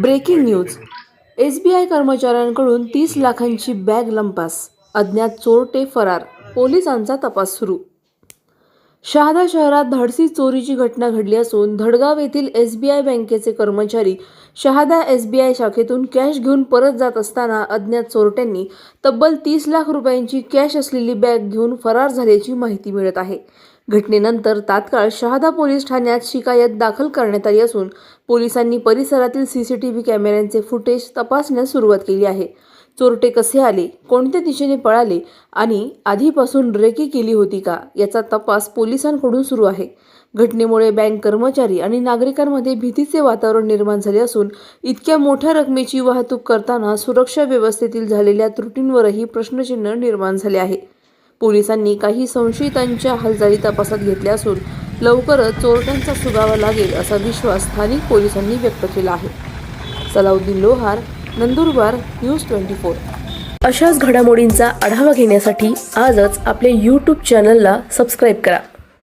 Breaking news. SBI कर्मचाऱ्यांकडून 30 लाखांची bag लंपास, अज्ञात चोरटे फरार, पोलिसांचा तपास सुरू. शहादा शहरात धाडसी चोरीची घटना घडली असून धडगाव येथील SBI बँकेचे कर्मचारी शहादा SBI शाखेतून कॅश घेऊन परत जात असताना अज्ञात चोरट्यांनी तब्बल 30 लाख रुपयांची कॅश असलेली बॅग घेऊन फरार झाल्याची माहिती मिळत आहे. घटनेनंतर तात्काळ शहादा पोलीस ठाण्यात शिकायत दाखल करण्यात आली असून पोलिसांनी परिसरातील CCTV कॅमेऱ्यांचे फुटेज तपासण्यास सुरुवात केली आहे. चोरटे कसे आले, कोणत्या दिशेने पळाले आणि आधीपासून रेकी केली होती का, याचा तपास पोलिसांकडून सुरू आहे. घटनेमुळे बँक कर्मचारी आणि नागरिकांमध्ये भीतीचे वातावरण निर्माण झाले असून इतक्या मोठ्या रकमेची वाहतूक करताना सुरक्षा व्यवस्थेतील झालेल्या त्रुटींवरही प्रश्नचिन्ह निर्माण झाले आहे. पोलिसांनी काही संशयितांच्या हालचाली तपासात घेतल्या असून लवकरच चोरट्यांचा सुगावा लागेल असा विश्वास स्थानिक पोलिसांनी व्यक्त केला आहे. सलाउद्दीन लोहार, नंदुरबार, न्यूज 24. अशाच घडामोडींचा आढावा घेण्यासाठी आजच आपल्या YouTube चॅनलला सबस्क्राईब करा.